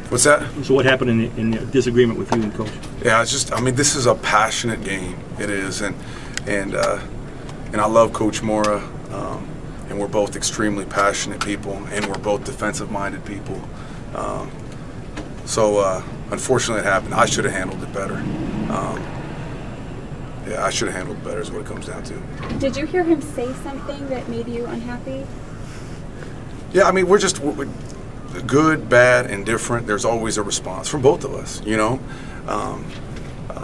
What's that? So what happened in the disagreement with you and Coach? Yeah, it's just, I mean, this is a passionate game. It is, and I love Coach Mora, and we're both extremely passionate people, and we're both defensive-minded people. So unfortunately, it happened. I should have handled it better. Yeah, I should have handled it better is what it comes down to. Did you hear him say something that made you unhappy? Yeah, I mean, we're good, bad, indifferent. There's always a response from both of us, you know,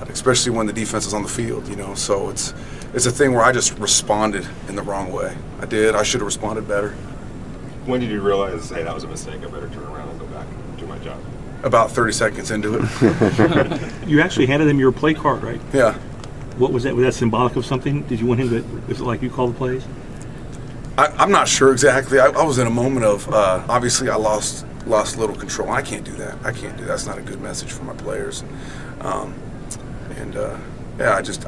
especially when the defense is on the field, you know. So it's a thing where I just responded in the wrong way. I did. I should have responded better. When did you realize, hey, that was a mistake, I better turn around and go back and do my job? About 30 seconds into it. You actually handed him your play card, right? Yeah. What was that? Was that symbolic of something? Did you want him to, was it like you call the plays? I'm not sure exactly. I was in a moment of, obviously I lost a little control. I can't do that. I can't do that. That's not a good message for my players. Yeah,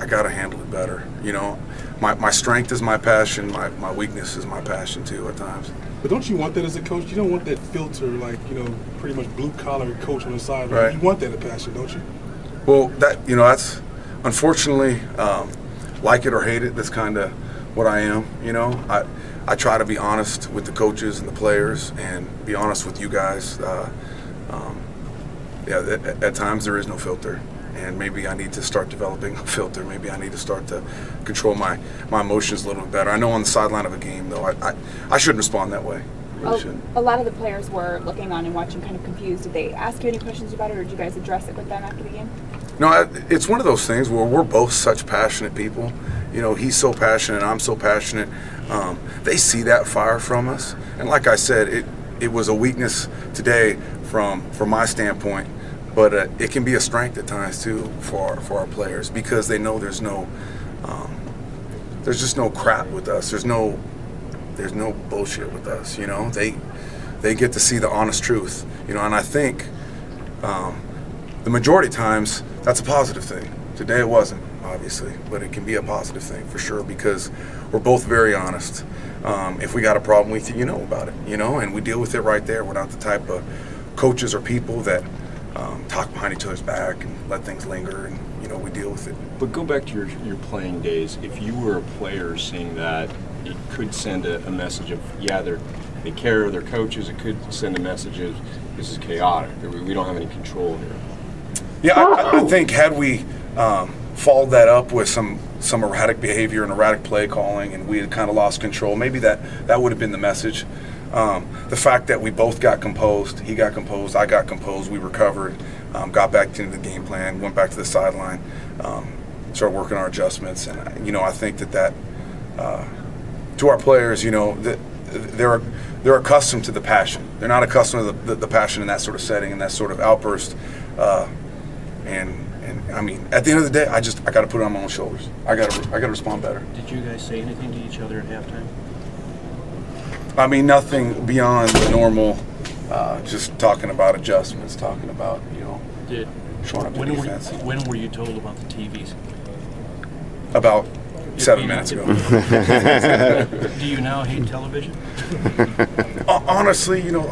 I got to handle it better. You know, my strength is my passion. My weakness is my passion too at times. But don't you want that as a coach? You don't want that filter, like, you know, pretty much blue-collar coach on the side. Right. You want that a passion, don't you? Well, that's unfortunately, like it or hate it, that's kind of what I am. You know, I try to be honest with the coaches and the players, and be honest with you guys. Yeah, at times there is no filter, and maybe I need to start developing a filter. Maybe I need to start to control my emotions a little bit better. I know on the sideline of a game, though, I shouldn't respond that way. I really shouldn't. A lot of the players were looking on and watching kind of confused. Did they ask you any questions about it, or did you guys address it with them after the game? No, it's one of those things where we're both such passionate people. You know, he's so passionate, I'm so passionate. They see that fire from us, and like I said, it was a weakness today from my standpoint, but it can be a strength at times too for our players, because they know there's just no crap with us. There's no bullshit with us. You know, they get to see the honest truth. You know, and I think the majority of times that's a positive thing. Today it wasn't, obviously, but it can be a positive thing for sure, because we're both very honest. If we got a problem with you, you know about it, you know, and we deal with it right there. We're not the type of coaches or people that talk behind each other's back and let things linger, and, you know, we deal with it. But go back to your playing days. If you were a player seeing that, it could send a message of, yeah, they care of their coaches. It could send a message of, this is chaotic. We don't have any control here. Yeah, I think had we followed that up with some erratic behavior and erratic play calling, and we had kind of lost control, maybe that would have been the message. The fact that we both got composed, he got composed, I got composed, we recovered, got back into the game plan, went back to the sideline, started working our adjustments, and you know, I think that to our players, you know, they're accustomed to the passion. They're not accustomed to the passion in that sort of setting and that sort of outburst. And I mean, at the end of the day, I got to put it on my own shoulders. I got to respond better. Did you guys say anything to each other at halftime? I mean, nothing beyond the normal, just talking about adjustments, talking about, you know, showing up to defense. When were you told about the TVs? About 7 minutes ago. Do you now hate television? Honestly, you know,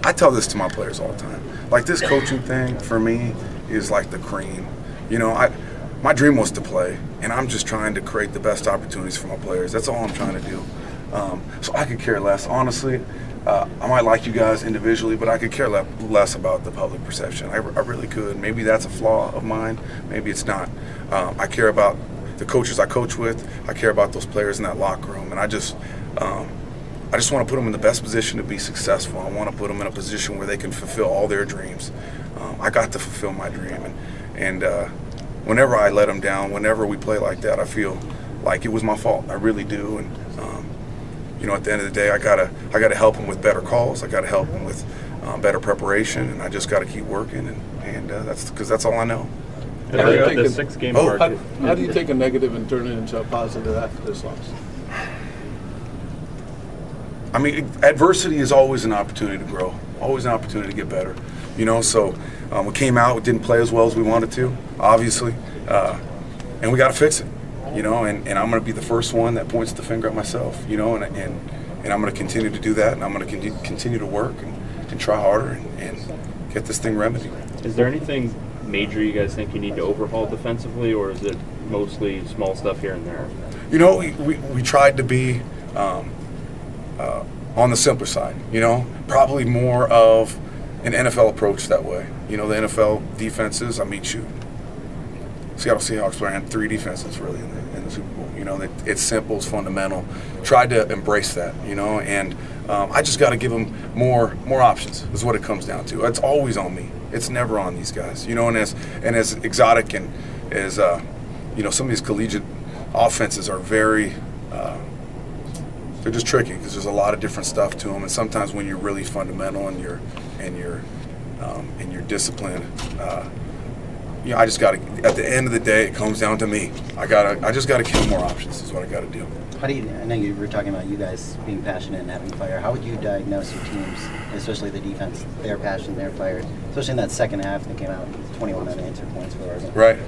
I tell this to my players all the time. Like, this coaching thing for me is like the cream. You know, my dream was to play, and I'm just trying to create the best opportunities for my players. That's all I'm trying to do. So I could care less, honestly. I might like you guys individually, but I could care less about the public perception. I really could. Maybe that's a flaw of mine. Maybe it's not. I care about the coaches I coach with. I care about those players in that locker room, and I just want to put them in the best position to be successful. I want to put them in a position where they can fulfill all their dreams. I got to fulfill my dream, and whenever I let them down, whenever we play like that, I feel like it was my fault. I really do, and you know, at the end of the day, I gotta help them with better calls. I gotta help them with better preparation, and I just gotta keep working, and that's because that's all I know. How do you take a negative and turn it into a positive after this loss? I mean, adversity is always an opportunity to grow, always an opportunity to get better. You know, so we came out, we didn't play as well as we wanted to, obviously, and we got to fix it. You know, and I'm going to be the first one that points the finger at myself. You know, and I'm going to continue to do that, and I'm going to continue to work and try harder and get this thing remedied. Is there anything major you guys think you need to overhaul defensively, or is it mostly small stuff here and there? You know, we tried to be on the simpler side, you know, probably more of an NFL approach that way. You know, the NFL defenses, I mean, shoot, Seattle Seahawks ran 3 defenses really in the Super Bowl. You know, it's simple, it's fundamental. Tried to embrace that, you know, and I just got to give them more options is what it comes down to. It's always on me. It's never on these guys, you know, and as exotic and as, you know, some of these collegiate offenses are very, they're just tricky because there's a lot of different stuff to them, and sometimes when you're really fundamental and you're disciplined, you know, I just got to. At the end of the day, it comes down to me. I just got to give them more options. Is what I got to do. How do you? I know you were talking about you guys being passionate and having fire. How would you diagnose your teams, especially the defense, their passion, their fire, especially in that second half that came out 21 unanswered points for Oregon? Right.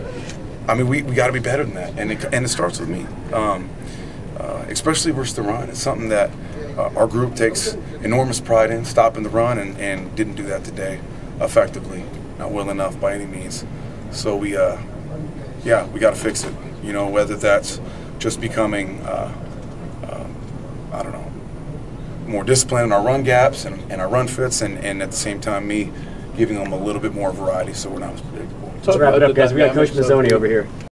I mean, we got to be better than that, and it starts with me. Especially versus the run. It's something that our group takes enormous pride in, stopping the run, and didn't do that today effectively, not well enough by any means. So we got to fix it. You know, whether that's just becoming, I don't know, more disciplined in our run gaps and our run fits, and at the same time me giving them a little bit more variety so we're not as predictable. Let's wrap it up, guys. We got Coach Mazzoni over here.